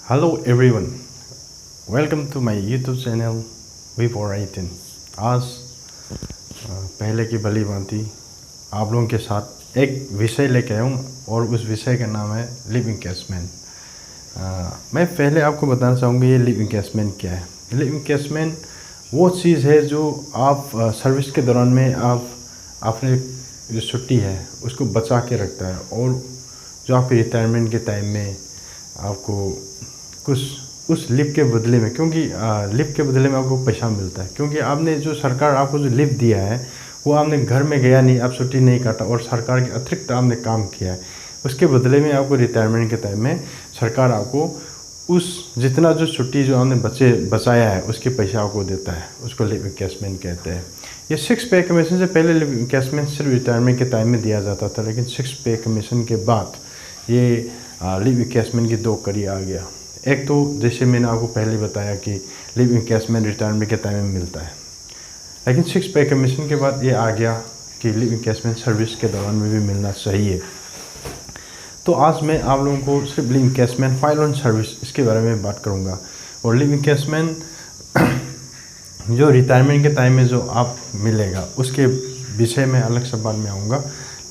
Hello everyone, welcome to my YouTube channel V418। आज पहले की भली भांति आप लोगों के साथ एक विषय लेके आया हूँ और उस विषय का नाम है लिव इनकेसमेंट। मैं पहले आपको बताना चाहूँगी ये लिव इनकेसमेंट क्या है। लिव इनकेसमेंट वो चीज़ है जो आप सर्विस के दौरान में आप अपने जो छुट्टी है उसको बचा के रखता है और जो आपके रिटायरमेंट के टाइम में आपको कुछ उस लिव के बदले में, क्योंकि लिव के बदले में आपको पैसा मिलता है, क्योंकि आपने जो सरकार आपको जो लिव दिया है वो आपने घर में गया नहीं, आप छुट्टी नहीं काटा और सरकार के अतिरिक्त आपने काम किया है। उसके बदले में आपको रिटायरमेंट के टाइम में सरकार आपको उस जितना जो छुट्टी जो आपने बचाया है उसके पैसा आपको देता है, उसको लिव इनकेसमेंट कहते हैं। ये 6 पे कमीशन से पहले लिव इनकेसमेंट सिर्फ रिटायरमेंट के टाइम में दिया जाता था, लेकिन 6 पे कमीशन के बाद ये लिव इनकेसमेंट की 2 कड़ी आ गया। एक तो जैसे मैंने आपको पहले बताया कि लिव इनकेसमेंट रिटायरमेंट के टाइम में मिलता है, लेकिन 6 पे कमीशन के बाद ये आ गया कि लिव इनकेसमेंट सर्विस के दौरान में भी मिलना चाहिए। तो आज मैं आप लोगों को सिर्फ live encasement file on service इसके बारे में बात करूँगा, और लिव इनकेसमेंट जो रिटायरमेंट के टाइम में जो आप मिलेगा उसके विषय में अलग से बाद में आऊँगा।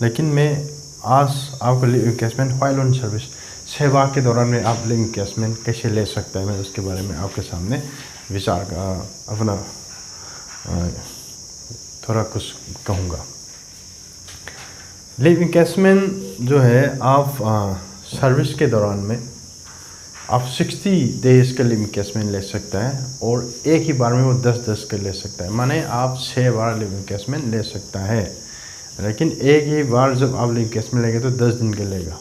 लेकिन मैं आज आपको live encasement file on service सेवा के दौरान में आप लिव इनकेसमेंट कैसे ले सकते हैं, मैं उसके बारे में आपके सामने विचार का अपना थोड़ा कुछ कहूँगा। लिव इनकेसमेंट जो है आप सर्विस के दौरान में आप 60 डेज का लिव इनकेसमेंट ले सकते हैं और एक ही बार में वो 10-10 का ले सकता है, माने आप 6 बार लिव इनकेसमेंट ले सकता है। लेकिन एक ही बार जब आप लिव इनकेसमेंट लेंगे तो 10 दिन का लेगा,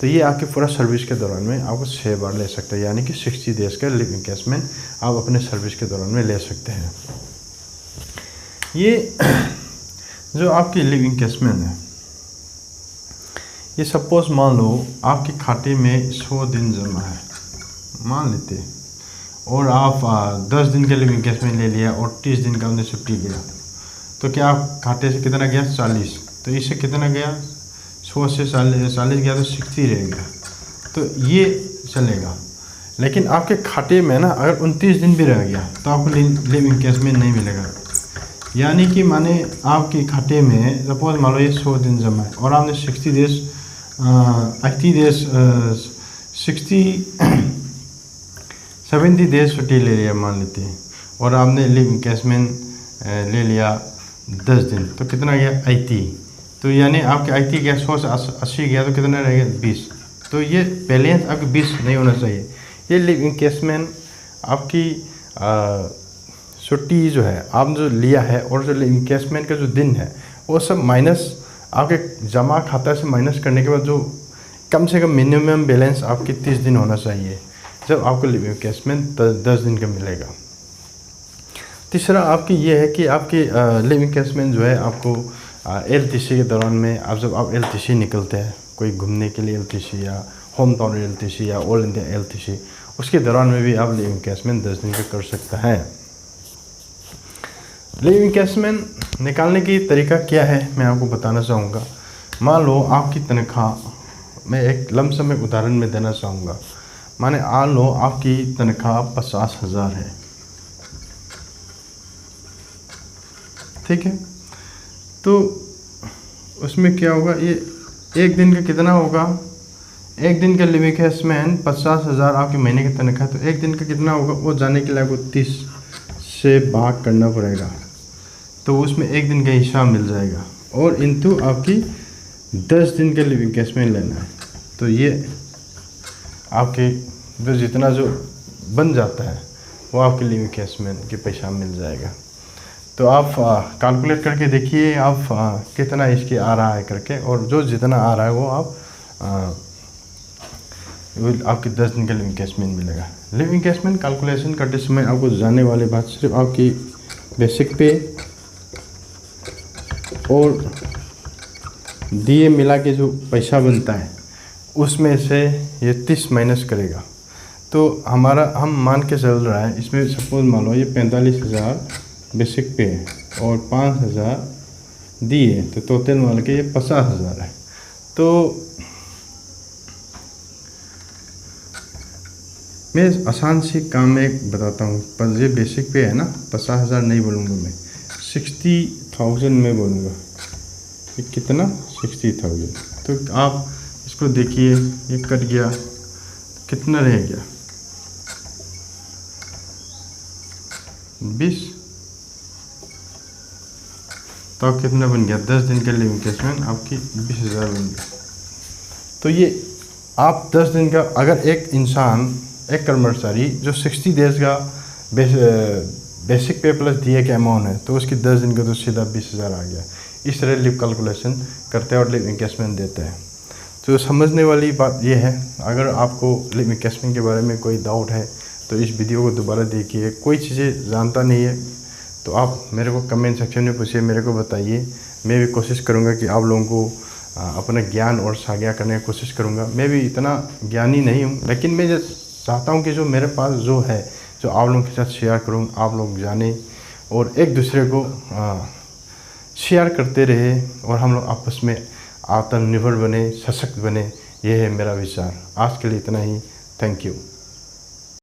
तो ये आपके पूरा सर्विस के दौरान में आपको 6 बार ले सकते हैं, यानी कि 60 डेज का लिव इनकेसमेंट आप अपने सर्विस के दौरान में ले सकते हैं। ये जो आपकी लिव इनकेसमेंट है, ये सपोज मान लो आपके खाते में 100 दिन जमा है, मान लेते, और आप 10 दिन का लिव इनकेसमेंट ले लिया और 30 दिन का आपने छुट्टी लिया, तो क्या आप खाते से कितना गया 40, तो इससे कितना गया 100 से 40 गया तो 60 रहेगा, तो ये चलेगा। लेकिन आपके खाते में ना अगर 29 दिन भी रह गया तो आपको लिव इनकेसमेंट नहीं मिलेगा। यानी कि माने आपके खाते में सपोज मान लो ये 100 दिन जमा है और आपने 60 डेज 70 डेज छुट्टी ले लिया मान लेते हैं, और आपने लिव इनकेसमेंट ले लिया 10 दिन, तो कितना गया 80, तो यानी आपके 80 गया 100 से 80 गया तो कितना रहेगा 20, तो ये बैलेंस आपके 20 नहीं होना चाहिए। ये लिव इनकेसमेंट आपकी छुट्टी जो है आप जो लिया है और जो लिव इनकेसमेंट का जो दिन है वो सब माइनस आपके जमा खाता से माइनस करने के बाद जो कम से कम मिनिमम बैलेंस आपकी 30 दिन होना चाहिए, जब आपको लिव इनकेसमेंट 10 दिन का मिलेगा। तीसरा आपकी ये है कि आपकी लिव इनकेसमेंट जो है आपको LTC के दौरान में जब आप LTC निकलते हैं, कोई घूमने के लिए LTC या होम टाउन LTC या ऑल इंडिया LTC, उसके दौरान में भी आप लिव इनकेसमेंट 10 दिन का कर सकते हैं। लिव इनकेसमेंट निकालने की तरीका क्या है मैं आपको बताना चाहूँगा। मान लो आपकी तनख्वाह, मैं एक लमसम एक उदाहरण में देना चाहूँगा, माने मान लो आपकी तनख्वाह 50,000 है, ठीक है, तो उसमें क्या होगा, ये एक दिन का कितना होगा, एक दिन का लिव इनकेसमेंट 50,000 आपके महीने की तनख्वाह, तो एक दिन का कितना होगा वो जाने के लिए आपको 30 से भाग करना पड़ेगा, तो उसमें एक दिन का हिसाब मिल जाएगा, और इनटू आपकी 10 दिन का लिव इनकेसमेंट लेना है, तो ये आपके जो जितना जो बन जाता है वो आपके लिव इनकेसमेंट के पैसा मिल जाएगा। तो आप कैलकुलेट करके देखिए आप कितना इसके आ रहा है करके, और जो जितना आ रहा है वो आप आपके 10 दिन का लिव इनकेसमेंट मिलेगा। लिव इनकेसमेंट कैलकुलेशन करते समय आपको जानने वाली बात सिर्फ आपकी बेसिक पे और दिए मिला के जो पैसा बनता है उसमें से ये 30 माइनस करेगा, तो हमारा हम मान के चल रहा है, इसमें सपोज मान लो ये 45,000 बेसिक पे है और 5,000 दिए, तो टोटल मान के ये 50,000 है। तो मैं आसान सी काम में एक बताता हूँ, पर ये बेसिक पे है ना, 50,000 नहीं बोलूँगा मैं, 60,000 में बोलूँगा। ये कितना? 60,000। तो आप इसको देखिए, ये कट गया, कितना रह गया? 20। तो कितना बन गया? 10 दिन के लिए इन्वेस्टमेंट आपकी 20,000 बन गया। तो ये आप 10 दिन का, अगर एक इंसान, एक कर्मचारी जो 60 डेज का बेसिक पे प्लस दिए का अमाउंट है, तो उसकी 10 दिन का तो सीधा 20,000 आ गया। इस तरह लिव कैलकुलेशन करते हैं और लिव इन्वेस्टमेंट देते हैं। तो समझने वाली बात ये है, अगर आपको लिव इन्वेस्टमेंट के बारे में कोई डाउट है तो इस वीडियो को दोबारा देखिए। कोई चीज़ें जानता नहीं है तो आप मेरे को कमेंट सेक्शन में पूछिए, मेरे को बताइए। मैं भी कोशिश करूँगा कि आप लोगों को अपना ज्ञान और साझा करने की कोशिश करूँगा। मैं भी इतना ज्ञानी नहीं हूँ, लेकिन मैं जो चाहता हूँ कि जो मेरे पास जो है, जो आप लोगों के साथ शेयर करूँ, आप लोग जाने और एक दूसरे को शेयर करते रहे और हम लोग आपस में आत्मनिर्भर बने, सशक्त बने। ये है मेरा विचार। आज के लिए इतना ही। Thank you.